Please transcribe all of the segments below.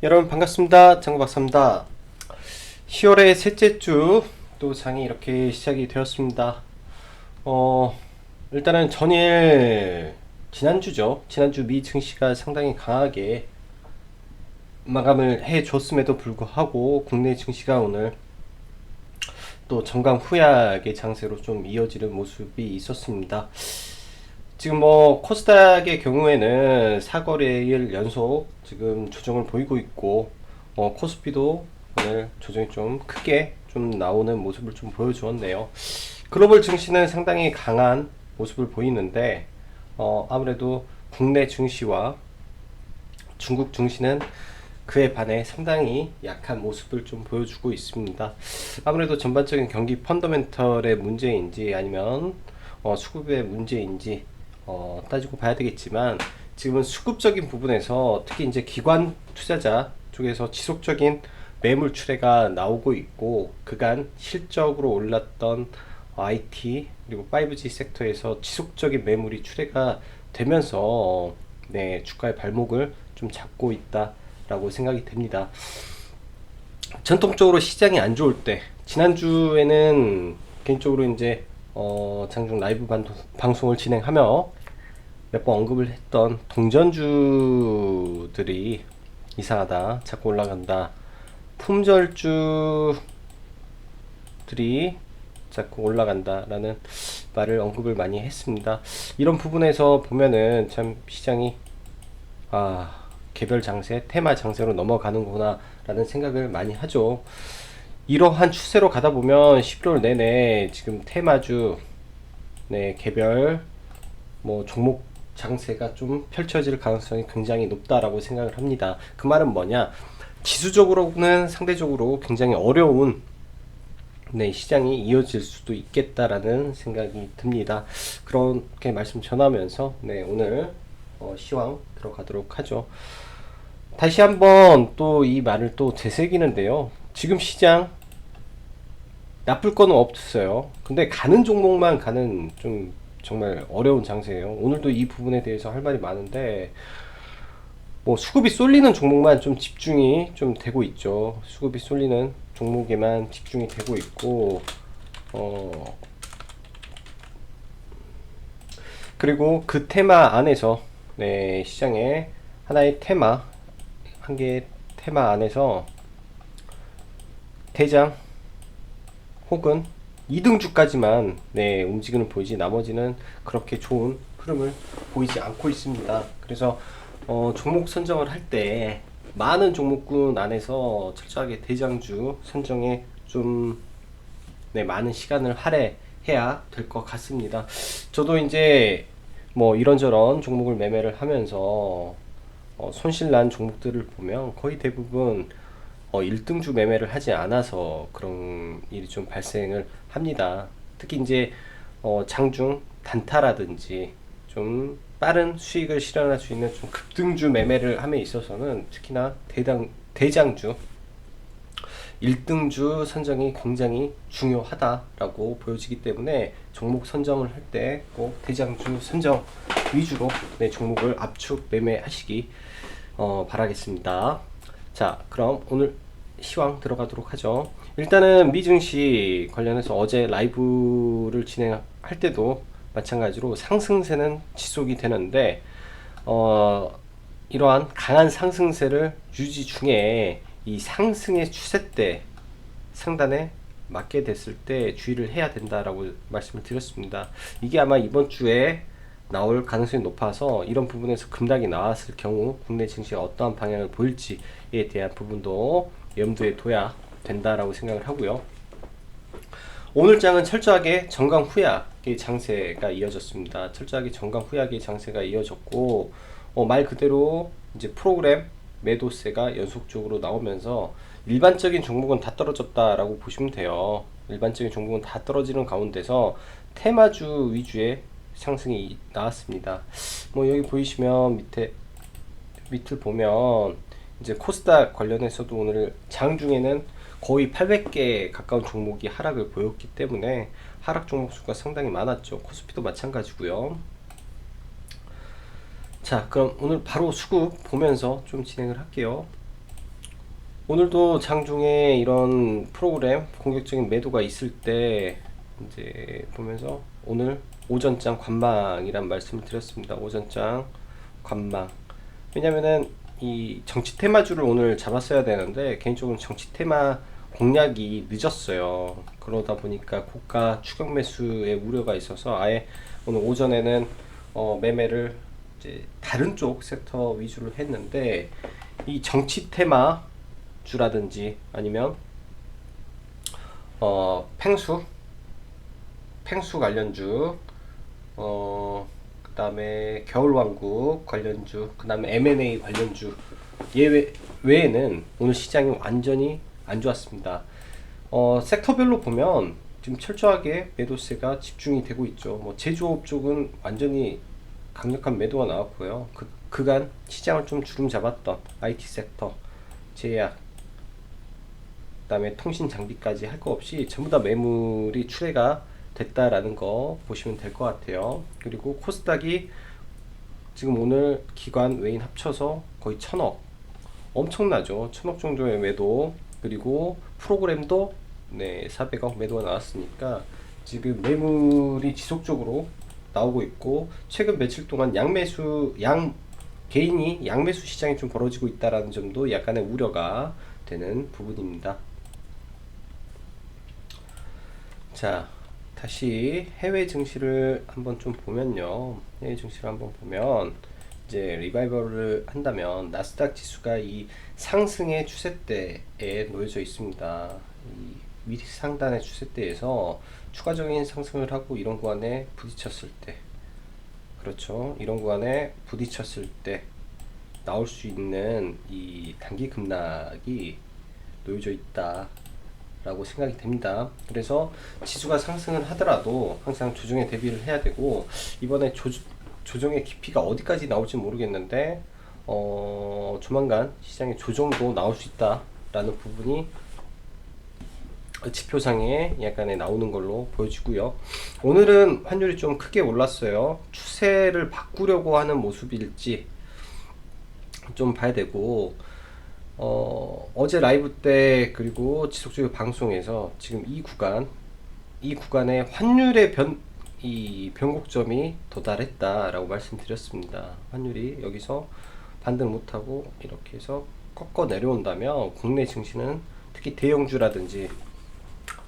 여러분 반갑습니다. 장구박사입니다. 10월의 셋째 주 또 장이 이렇게 시작이 되었습니다. 일단은 전일 지난주죠. 지난주 미 증시가 상당히 강하게 마감을 해줬음에도 불구하고 국내 증시가 오늘 또 정강 후약의 장세로 좀 이어지는 모습이 있었습니다. 지금 뭐 코스닥의 경우에는 4거래일 연속 지금 조정을 보이고 있고 코스피도 오늘 조정이 좀 크게 좀 나오는 모습을 좀 보여주었네요. 글로벌 증시는 상당히 강한 모습을 보이는데 아무래도 국내 증시와 중국 증시는 그에 반해 상당히 약한 모습을 좀 보여주고 있습니다. 아무래도 전반적인 경기 펀더멘털의 문제인지 아니면 수급의 문제인지 따지고 봐야 되겠지만 지금은 수급적인 부분에서 특히 이제 기관 투자자 쪽에서 지속적인 매물 출회가 나오고 있고 그간 실적으로 올랐던 IT 그리고 5G 섹터에서 지속적인 매물이 출회가 되면서 네, 주가의 발목을 좀 잡고 있다라고 생각이 됩니다. 전통적으로 시장이 안 좋을 때 지난주에는 개인적으로 이제 장중 라이브 방송을 진행하며 몇 번 언급을 했던 동전주들이 이상하다, 자꾸 올라간다, 품절주들이 자꾸 올라간다라는 말을 언급을 많이 했습니다. 이런 부분에서 보면은 참 시장이 개별 장세, 테마 장세로 넘어가는구나 라는 생각을 많이 하죠. 이러한 추세로 가다 보면 11월 내내 지금 테마주, 네, 개별 뭐 종목 장세가 좀 펼쳐질 가능성이 굉장히 높다라고 생각을 합니다. 그 말은 뭐냐? 지수적으로는 상대적으로 굉장히 어려운 네, 시장이 이어질 수도 있겠다라는 생각이 듭니다. 그렇게 말씀 전하면서 네, 오늘 시황 들어가도록 하죠. 다시 한번 또 이 말을 또 되새기는데요. 지금 시장 나쁠 거는 없어요. 근데 가는 종목만 가는 좀 정말 어려운 장세예요. 오늘도 이 부분에 대해서 할 말이 많은데 뭐 수급이 쏠리는 종목만 좀 집중이 좀 되고 있죠. 수급이 쏠리는 종목에만 집중이 되고 있고 그리고 그 테마 안에서 네, 시장의 하나의 테마 한 개의 테마 안에서 대장 혹은 2등주까지만 네, 움직임을 보이지 나머지는 그렇게 좋은 흐름을 보이지 않고 있습니다. 그래서 종목 선정을 할 때 많은 종목군 안에서 철저하게 대장주 선정에 좀 네, 많은 시간을 할애해야 될 것 같습니다. 저도 이제 뭐 이런저런 종목을 매매를 하면서 손실난 종목들을 보면 거의 대부분 1등주 매매를 하지 않아서 그런 일이 좀 발생을 합니다. 특히 이제 장중 단타라든지 좀 빠른 수익을 실현할 수 있는 좀 급등주 매매를 함에 있어서는 특히나 대장주 1등주 선정이 굉장히 중요하다라고 보여지기 때문에 종목 선정을 할 때 꼭 대장주 선정 위주로 네, 종목을 압축 매매하시기 바라겠습니다. 자, 그럼 오늘 시황 들어가도록 하죠. 일단은 미증시 관련해서 어제 라이브를 진행할 때도 마찬가지로 상승세는 지속이 되는데 이러한 강한 상승세를 유지 중에 이 상승의 추세 때 상단에 맞게 됐을 때 주의를 해야 된다라고 말씀을 드렸습니다. 이게 아마 이번 주에 나올 가능성이 높아서 이런 부분에서 급락이 나왔을 경우 국내 증시가 어떠한 방향을 보일지에 대한 부분도 염두에 둬야 된다라고 생각을 하고요. 오늘 장은 철저하게 정강 후약의 장세가 이어졌습니다. 철저하게 정강 후약의 장세가 이어졌고 말 그대로 이제 프로그램 매도세가 연속적으로 나오면서 일반적인 종목은 다 떨어졌다라고 보시면 돼요. 일반적인 종목은 다 떨어지는 가운데서 테마주 위주의 상승이 나왔습니다. 뭐 여기 보이시면 밑을 보면 이제 코스닥 관련해서도 오늘 장 중에는 거의 800개 가까운 종목이 하락을 보였기 때문에 하락 종목 수가 상당히 많았죠. 코스피도 마찬가지고요. 자, 그럼 오늘 바로 수급 보면서 좀 진행을 할게요. 오늘도 장중에 이런 프로그램 공격적인 매도가 있을 때 이제 보면서 오늘 오전장 관망이란 말씀을 드렸습니다. 오전장 관망. 왜냐면은 이 정치 테마주를 오늘 잡았어야 되는데 개인적으로 정치 테마 공략이 늦었어요. 그러다 보니까 고가 추격 매수의 우려가 있어서 아예 오늘 오전에는 매매를 이제 다른 쪽 섹터 위주로 했는데 이 정치 테마 주라든지 아니면 팽수 관련주, 그다음에 겨울왕국 관련주, 그다음에 M&A 관련주 외에는 오늘 시장이 완전히 안 좋았습니다. 섹터별로 보면 지금 철저하게 매도세가 집중이 되고 있죠. 뭐 제조업 쪽은 완전히 강력한 매도가 나왔고요. 그간 시장을 좀 주름 잡았던 IT 섹터, 제약, 그다음에 통신 장비까지 할 거 없이 전부 다 매물이 출회가 됐다라는 거 보시면 될 것 같아요. 그리고 코스닥이 지금 오늘 기관 외인 합쳐서 거의 1000억, 엄청나죠. 1000억 정도의 매도, 그리고 프로그램도 네 400억 매도가 나왔으니까 지금 매물이 지속적으로 나오고 있고, 최근 며칠 동안 개인이 양매수 시장이 좀 벌어지고 있다라는 점도 약간의 우려가 되는 부분입니다. 자, 다시 해외 증시를 한번 좀 보면요. 해외 증시를 한번 보면 이제 리바이벌을 한다면 나스닥 지수가 이 상승의 추세대에 놓여져 있습니다. 이 위 상단의 추세대에서 추가적인 상승을 하고 이런 구간에 부딪혔을 때, 그렇죠. 이런 구간에 부딪혔을 때 나올 수 있는 이 단기 급락이 놓여져 있다 라고 생각이 됩니다. 그래서 지수가 상승을 하더라도 항상 조정에 대비를 해야 되고, 이번에 조정의 깊이가 어디까지 나올지 모르겠는데 조만간 시장의 조정도 나올 수 있다라는 부분이 지표상에 약간의 나오는 걸로 보여지고요. 오늘은 환율이 좀 크게 올랐어요. 추세를 바꾸려고 하는 모습일지 좀 봐야 되고, 어제 라이브 때 그리고 지속적으로 방송에서 지금 이 구간의 환율의 이 변곡점이 도달했다라고 말씀드렸습니다. 환율이 여기서 반등 못하고 이렇게 해서 꺾어 내려온다면 국내 증시는 특히 대형주라든지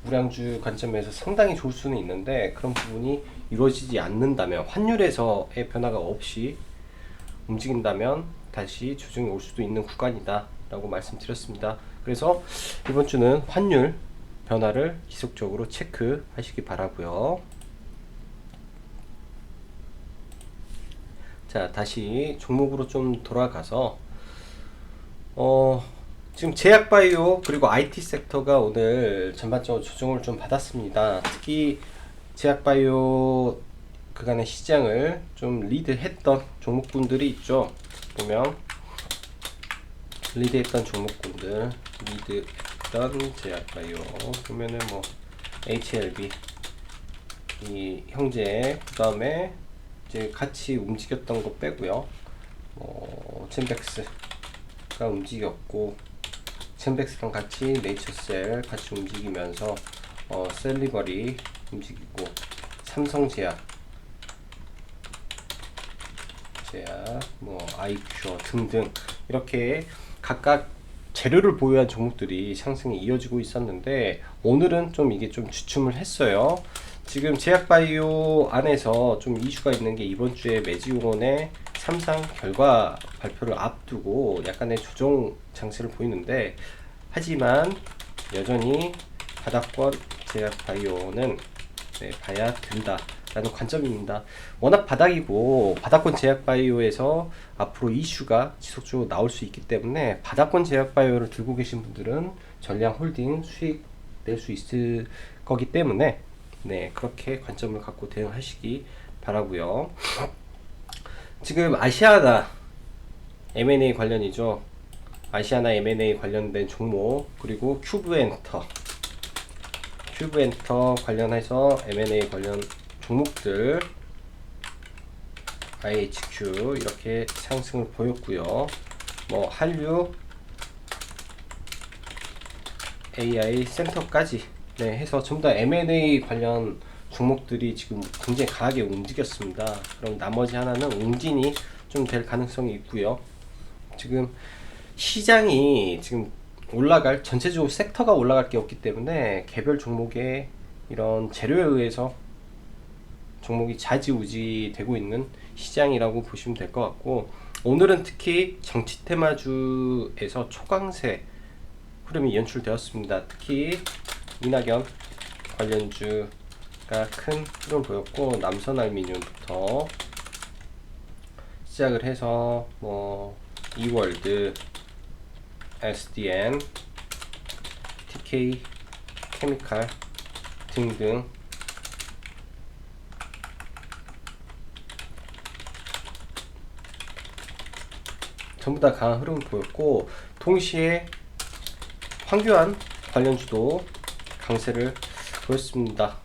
우량주 관점에서 상당히 좋을 수는 있는데, 그런 부분이 이루어지지 않는다면, 환율에서의 변화가 없이 움직인다면 다시 조정이 올 수도 있는 구간이다 라고 말씀드렸습니다. 그래서 이번 주는 환율 변화를 지속적으로 체크하시기 바라고요. 자, 다시 종목으로 좀 돌아가서 지금 제약바이오 그리고 IT 섹터가 오늘 전반적으로 조정을 좀 받았습니다. 특히 제약바이오 그간의 시장을 좀 리드했던 종목군들이 있죠. 보면 리드했던 종목군들, 리드했던 제약바이오 보면은 뭐 HLB, 이 형제, 그 다음에 이제 같이 움직였던 거 빼고요. 젠백스가 움직였고, 젠백스랑 같이 네이처셀 같이 움직이면서 셀리버리 움직이고, 삼성제약, 뭐 아이큐어 등등 이렇게 각각 재료를 보유한 종목들이 상승이 이어지고 있었는데, 오늘은 좀 이게 좀 주춤을 했어요. 지금 제약바이오 안에서 좀 이슈가 있는 게 이번 주에 매지용원의 3상 결과 발표를 앞두고 약간의 조정 장세를 보이는데, 하지만 여전히 바닥권 제약바이오는 봐야 된다 라는 관점입니다. 워낙 바닥이고 바닥권 제약바이오에서 앞으로 이슈가 지속적으로 나올 수 있기 때문에 바닥권 제약바이오를 들고 계신 분들은 전량 홀딩 수익 낼 수 있을 거기 때문에 그렇게 관점을 갖고 대응하시기 바라고요. 지금 아시아나 M&A 관련이죠. 아시아나 M&A 관련된 종목, 그리고 큐브엔터 관련해서 M&A 관련 종목들 IHQ 이렇게 상승을 보였고요. 뭐 한류, AI 센터까지 해서 전부 다 M&A 관련 종목들이 지금 굉장히 강하게 움직였습니다. 그럼 나머지 하나는 웅진이 좀 될 가능성이 있고요. 지금 시장이 지금 올라갈, 전체적으로 섹터가 올라갈 게 없기 때문에 개별 종목의 이런 재료에 의해서 종목이 좌지우지 되고 있는 시장이라고 보시면 될 것 같고, 오늘은 특히 정치 테마주에서 초강세 흐름이 연출되었습니다. 특히 이낙연 관련주가 큰 흐름 보였고, 남선알미늄부터 시작을 해서 뭐 이월드, SDN, TK 케미칼 등등 전부 다 강한 흐름을 보였고, 동시에 황교안 관련주도 강세를 보였습니다.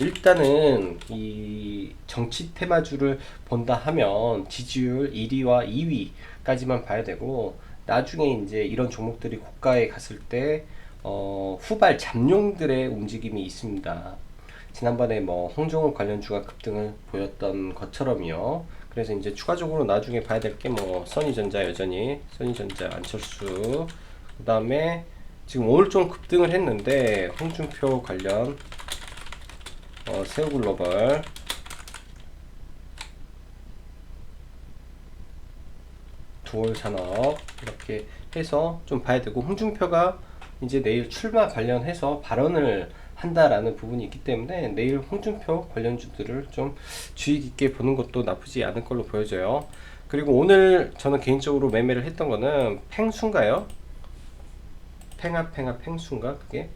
일단은 이 정치 테마주를 본다 하면 지지율 1위와 2위까지만 봐야 되고, 나중에 이제 이런 종목들이 고가에 갔을 때 후발 잠룡들의 움직임이 있습니다. 지난번에 뭐 홍종욱 관련주가 급등을 보였던 것처럼요. 그래서 이제 추가적으로 나중에 봐야 될 게 뭐 선희전자, 여전히 선희전자, 안철수, 그 다음에 지금 오늘 좀 급등을 했는데 홍준표 관련 세우글로벌, 두올산업 이렇게 해서 좀 봐야 되고, 홍준표가 이제 내일 출마 관련해서 발언을 한다라는 부분이 있기 때문에 내일 홍준표 관련주들을 좀 주의 깊게 보는 것도 나쁘지 않을 걸로 보여져요. 그리고 오늘 저는 개인적으로 매매를 했던 거는 팽수인가요? 팽수인가 그게?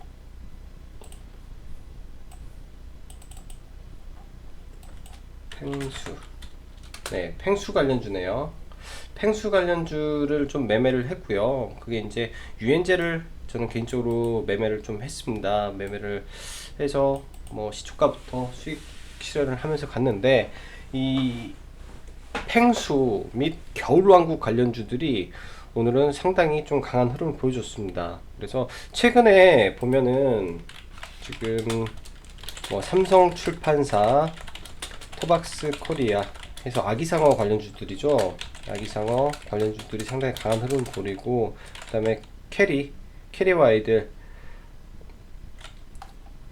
팽수. 네, 팽수 관련주네요. 팽수 관련주를 좀 매매를 했고요. 그게 이제 유엔제를 저는 개인적으로 매매를 좀 했습니다. 매매를 해서 뭐 시초가부터 수익 실현을 하면서 갔는데, 이 팽수 및 겨울왕국 관련주들이 오늘은 상당히 좀 강한 흐름을 보여줬습니다. 그래서 최근에 보면은 지금 뭐 삼성출판사, 토박스 코리아 해서 아기상어 관련주들이죠. 아기상어 관련주들이 상당히 강한 흐름을 보이고, 그 다음에 캐리와이드,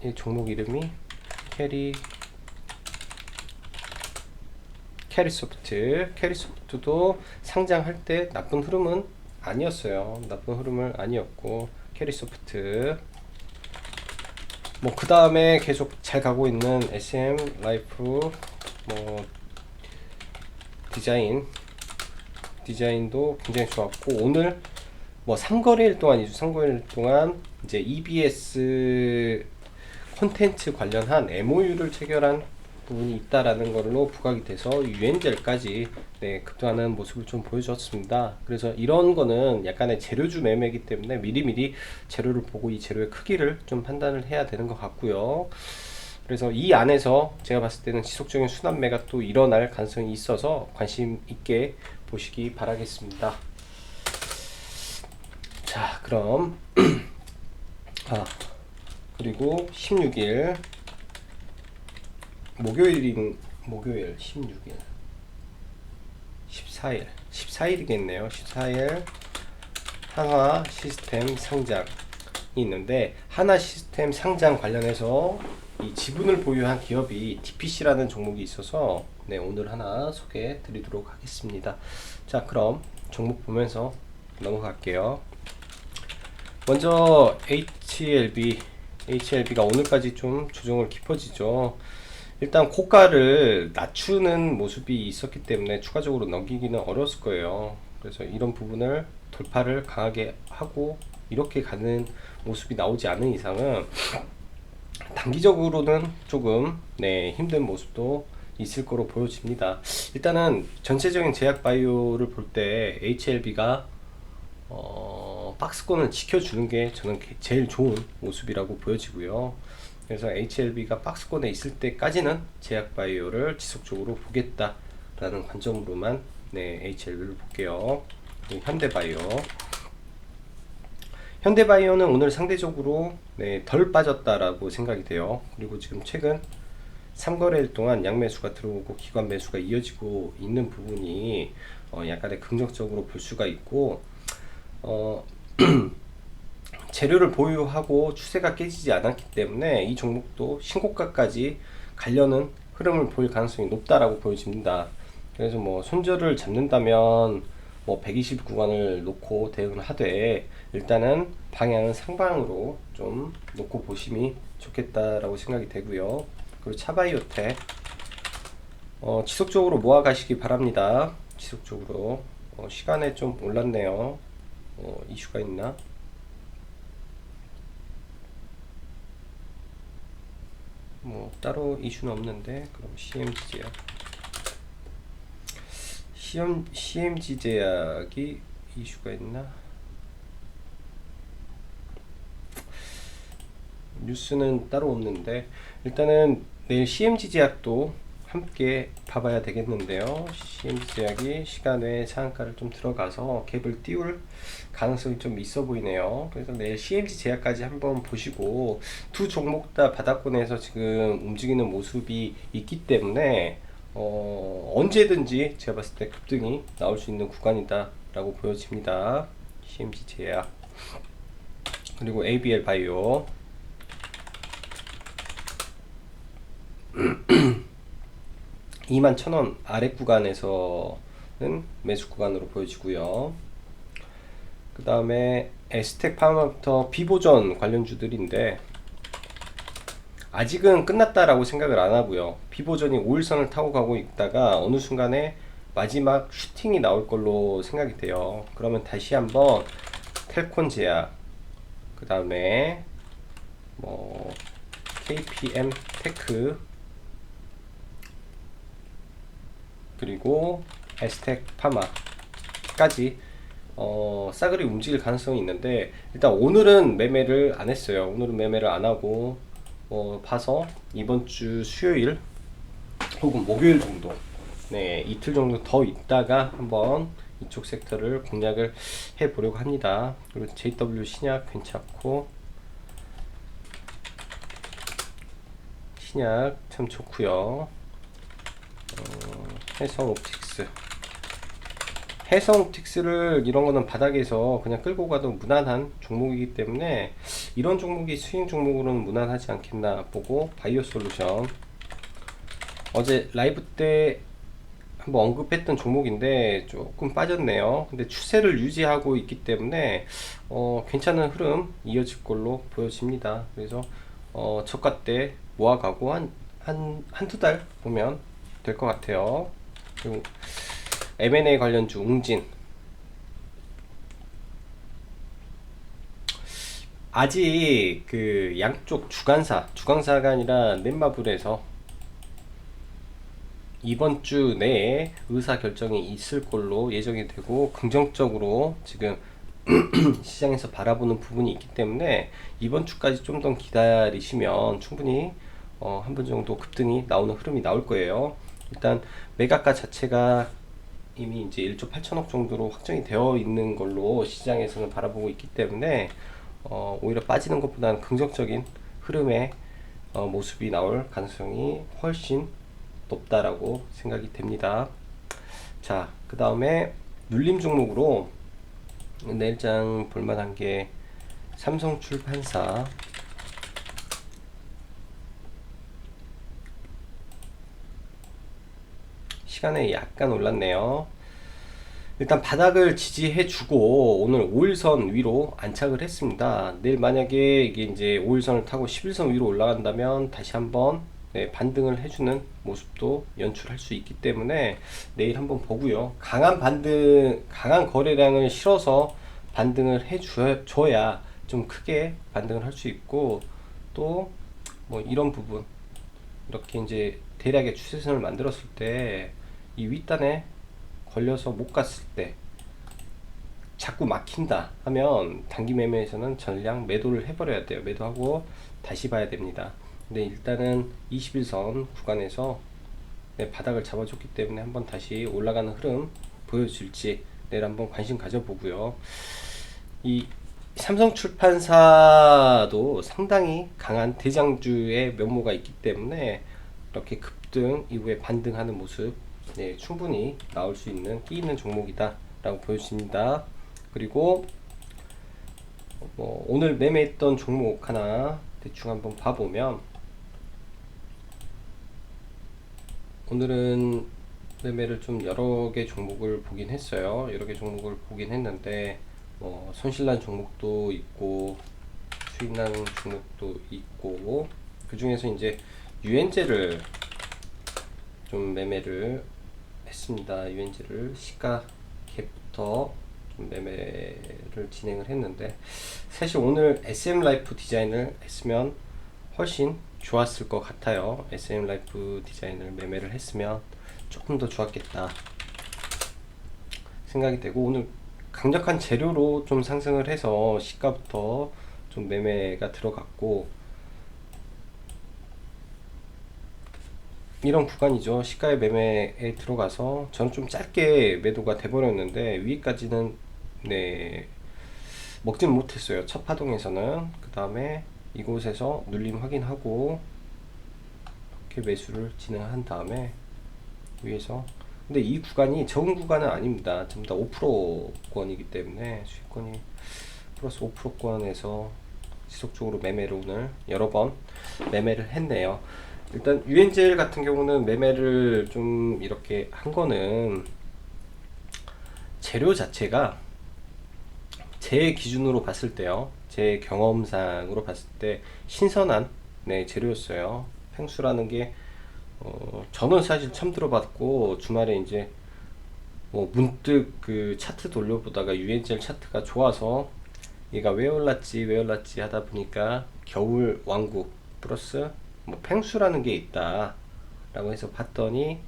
이 종목 이름이 캐리소프트도 상장할 때 나쁜 흐름은 아니었어요. 나쁜 흐름은 아니었고, 캐리소프트 뭐 그 다음에 계속 잘 가고 있는 SM 라이프, 뭐 디자인도 굉장히 좋았고, 오늘 뭐 3거래일 동안, 2주 3거래일 동안 이제 EBS 콘텐츠 관련한 MOU를 체결한 부분이 있다라는 걸로 부각이 돼서 유엔젤까지 급등하는 모습을 좀 보여줬습니다. 그래서 이런 거는 약간의 재료주 매매이기 때문에 미리미리 재료를 보고 이 재료의 크기를 좀 판단을 해야 되는 것 같고요. 그래서 이 안에서 제가 봤을 때는 지속적인 순환매가 또 일어날 가능성이 있어서 관심 있게 보시기 바라겠습니다. 자, 그럼 그리고 16일 목요일 16일 14일이겠네요. 14일 한화 시스템 상장이 있는데, 한화 시스템 상장 관련해서 이 지분을 보유한 기업이 DPC라는 종목이 있어서 오늘 하나 소개해 드리도록 하겠습니다. 자, 그럼 종목 보면서 넘어갈게요. 먼저 HLB가 오늘까지 좀 조정을 깊어지죠. 일단 고가를 낮추는 모습이 있었기 때문에 추가적으로 넘기기는 어려웠을 거예요. 그래서 이런 부분을 돌파를 강하게 하고 이렇게 가는 모습이 나오지 않은 이상은 단기적으로는 조금 힘든 모습도 있을 거로 보여집니다. 일단은 전체적인 제약바이오를 볼 때 HLB가 박스권을 지켜주는 게 저는 제일 좋은 모습이라고 보여지고요. 그래서 HLB가 박스권에 있을 때까지는 제약바이오를 지속적으로 보겠다라는 관점으로만 HLB를 볼게요. 현대바이오 현대바이오는 오늘 상대적으로 네, 덜 빠졌다라고 생각이 돼요. 그리고 지금 최근 3거래일 동안 양매수가 들어오고 기관 매수가 이어지고 있는 부분이 약간의 긍정적으로 볼 수가 있고, 어, 재료를 보유하고 추세가 깨지지 않았기 때문에 이 종목도 신고가까지 가려는 흐름을 보일 가능성이 높다라고 보여집니다. 그래서 뭐 손절을 잡는다면 뭐 120 구간을 놓고 대응을 하되, 일단은 방향은 상방으로 좀 놓고 보심이 좋겠다라고 생각이 되고요. 그리고 차바이오텍 지속적으로 모아 가시기 바랍니다. 지속적으로. 시간에 좀 올랐네요. 이슈가 있나? 뭐 따로 이슈는 없는데, 그럼 CMG 제약이 이슈가 있나? 뉴스는 따로 없는데, 일단은 내일 CMG 제약도 함께 봐봐야 되겠는데요. CMG 제약이 시간 외에 상한가를 좀 들어가서 갭을 띄울 가능성이 좀 있어 보이네요. 그래서 내일 CMG 제약까지 한번 보시고, 두 종목 다 바닥권에서 지금 움직이는 모습이 있기 때문에 언제든지 제가 봤을 때 급등이 나올 수 있는 구간이다 라고 보여집니다. CMG 제약, 그리고 ABL 바이오 21,000원 아래 구간에서는 매수 구간으로 보여지고요. 그 다음에 에스텍 파마부터 비보전 관련주들인데, 아직은 끝났다라고 생각을 안 하고요. 비보전이 5일선을 타고 가고 있다가 어느 순간에 마지막 슈팅이 나올 걸로 생각이 돼요. 그러면 다시 한번 텔콘 제약, 그 다음에 뭐 KPM 테크, 그리고 에스텍 파마까지 싸그리 움직일 가능성이 있는데, 일단 오늘은 매매를 안 했어요. 오늘은 매매를 안 하고 봐서 이번 주 수요일 혹은 목요일 정도, 네, 이틀 정도 더 있다가 한번 이쪽 섹터를 공략을 해 보려고 합니다. 그리고 JW 신약 괜찮고, 신약 참 좋고요. 해성옵틱스를 이런 거는 바닥에서 그냥 끌고 가도 무난한 종목이기 때문에 이런 종목이 스윙 종목으로는 무난하지 않겠나 보고, 바이오솔루션 어제 라이브 때 한번 언급했던 종목인데 조금 빠졌네요. 근데 추세를 유지하고 있기 때문에 괜찮은 흐름 이어질 걸로 보여집니다. 그래서 저가 때 모아가고 한두 달 보면 될 것 같아요. 그리고 M&A 관련주 웅진, 아직 그 양쪽 주간사가 아니라 넷마블에서 이번 주 내에 의사 결정이 있을 걸로 예정이 되고, 긍정적으로 지금 시장에서 바라보는 부분이 있기 때문에 이번 주까지 좀 더 기다리시면 충분히 한 번 정도 급등이 나오는 흐름이 나올 거예요. 일단 매각가 자체가 이미 이제 1조 8천억 정도로 확정이 되어 있는 걸로 시장에서는 바라보고 있기 때문에 오히려 빠지는 것보다는 긍정적인 흐름의 모습이 나올 가능성이 훨씬 높다라고 생각이 됩니다. 자, 그 다음에 눌림 종목으로 내일장 볼만한 게 삼성출판사, 시간에 약간 올랐네요. 일단 바닥을 지지해주고 오늘 5일선 위로 안착을 했습니다. 내일 만약에 이게 이제 5일선을 타고 11선 위로 올라간다면 다시 한번 네, 반등을 해주는 모습도 연출할 수 있기 때문에 내일 한번 보고요. 강한 반등, 강한 거래량을 실어서 반등을 해줘야 좀 크게 반등을 할 수 있고, 또 뭐 이런 부분, 이렇게 이제 대략의 추세선을 만들었을 때 이 윗단에 걸려서 못 갔을 때 자꾸 막힌다 하면 단기 매매에서는 전량 매도를 해버려야 돼요. 매도하고 다시 봐야 됩니다. 근데 일단은 21선 구간에서 네, 바닥을 잡아줬기 때문에 한번 다시 올라가는 흐름 보여줄지 내일 한번 관심 가져보고요. 이 삼성출판사도 상당히 강한 대장주의 면모가 있기 때문에 이렇게 급등 이후에 반등하는 모습, 네, 충분히 나올 수 있는 끼 있는 종목이다 라고 보여집니다. 그리고 오늘 매매했던 종목 하나 대충 한번 봐보면, 오늘은 매매를 좀 여러 개 종목을 보긴 했어요. 여러 개 종목을 보긴 했는데 손실난 종목도 있고 수익난 종목도 있고, 그 중에서 이제 유엔제를 좀 매매를 했습니다. 유엔제를 시가 갭부터 좀 매매를 진행을 했는데, 사실 오늘 SM라이프 디자인을 했으면 훨씬 좋았을 것 같아요. SM라이프 디자인을 매매를 했으면 조금 더 좋았겠다 생각이 되고, 오늘 강력한 재료로 좀 상승을 해서 시가부터 좀 매매가 들어갔고, 이런 구간이죠. 시가의 매매에 들어가서 저는 좀 짧게 매도가 돼버렸는데, 위까지는 네 먹지는 못했어요. 첫 파동에서는. 그 다음에 이곳에서 눌림 확인하고 이렇게 매수를 진행한 다음에 위에서, 근데 이 구간이 적은 구간은 아닙니다. 전부 다 5%권이기 때문에 수익권이 플러스 5%권에서 지속적으로 매매를 오늘 여러 번 매매를 했네요. 일단 유엔젤 같은 경우는 매매를 좀 이렇게 한 거는, 재료 자체가 제 기준으로 봤을 때요, 제 경험상으로 봤을 때 신선한 네, 재료였어요. 펭수라는 게 저는 사실 처음 들어봤고, 주말에 이제 문득 그 차트 돌려보다가 유엔젤 차트가 좋아서 얘가 왜 올랐지 왜 올랐지 하다 보니까 겨울 왕국 플러스 펭수라는 게 있다 라고 해서 봤더니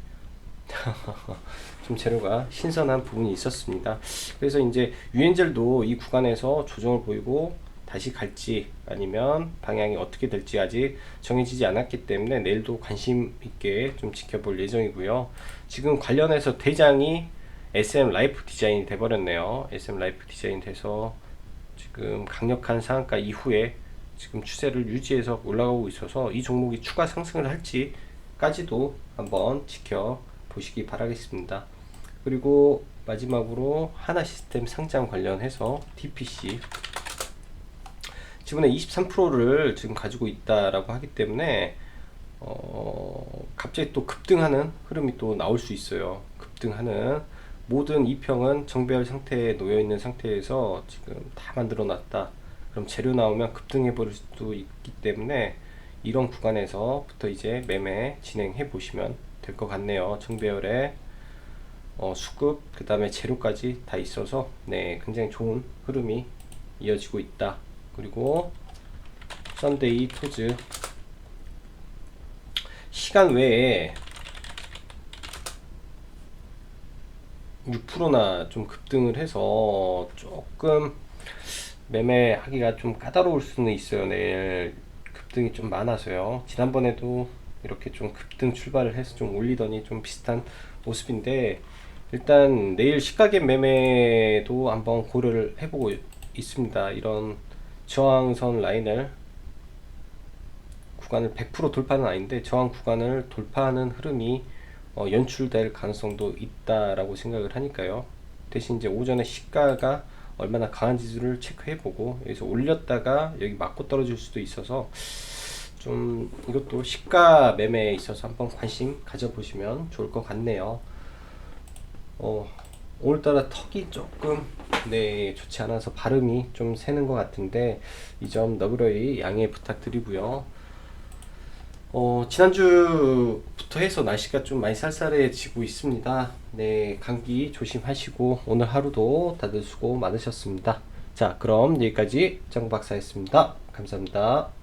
좀 재료가 신선한 부분이 있었습니다. 그래서 이제 유엔젤도 이 구간에서 조정을 보이고 다시 갈지 아니면 방향이 어떻게 될지 아직 정해지지 않았기 때문에 내일도 관심 있게 좀 지켜볼 예정이고요. 지금 관련해서 대장이 SM 라이프 디자인이 돼버렸네요. SM 라이프 디자인 돼서 지금 강력한 상한가 이후에 지금 추세를 유지해서 올라가고 있어서 이 종목이 추가 상승을 할지까지도 한번 지켜보시기 바라겠습니다. 그리고 마지막으로 하나시스템 상장 관련해서 DPC 지분의 23%를 지금 가지고 있다라고 하기 때문에 갑자기 또 급등하는 흐름이 또 나올 수 있어요. 급등하는 모든 이평은 정배열 상태에 놓여 있는 상태에서 지금 다 만들어 놨다. 그럼 재료 나오면 급등해 버릴 수도 있기 때문에 이런 구간에서부터 이제 매매 진행해 보시면 될 것 같네요. 정배열에 수급 그 다음에 재료까지 다 있어서 네 굉장히 좋은 흐름이 이어지고 있다. 그리고 썬데이 토즈 시간 외에 6%나 좀 급등을 해서 조금 매매하기가 좀 까다로울 수는 있어요. 내일 급등이 좀 많아서요. 지난번에도 이렇게 좀 급등 출발을 해서 좀 올리더니 좀 비슷한 모습인데, 일단 내일 시가갭 매매도 한번 고려를 해보고 있습니다. 이런 저항선 라인을 구간을 100% 돌파는 아닌데 저항 구간을 돌파하는 흐름이 연출될 가능성도 있다라고 생각을 하니까요. 대신 이제 오전에 시가가 얼마나 강한지를 체크해보고 여기서 올렸다가 여기 맞고 떨어질 수도 있어서 좀 이것도 시가 매매에 있어서 한번 관심 가져보시면 좋을 것 같네요. 오늘따라 턱이 조금 네 좋지 않아서 발음이 좀 새는 것 같은데 이 점 너그러이 양해 부탁드리고요. 지난주부터 해서 날씨가 좀 많이 쌀쌀해지고 있습니다. 네, 감기 조심하시고 오늘 하루도 다들 수고 많으셨습니다. 자, 그럼 여기까지 정 박사였습니다. 감사합니다.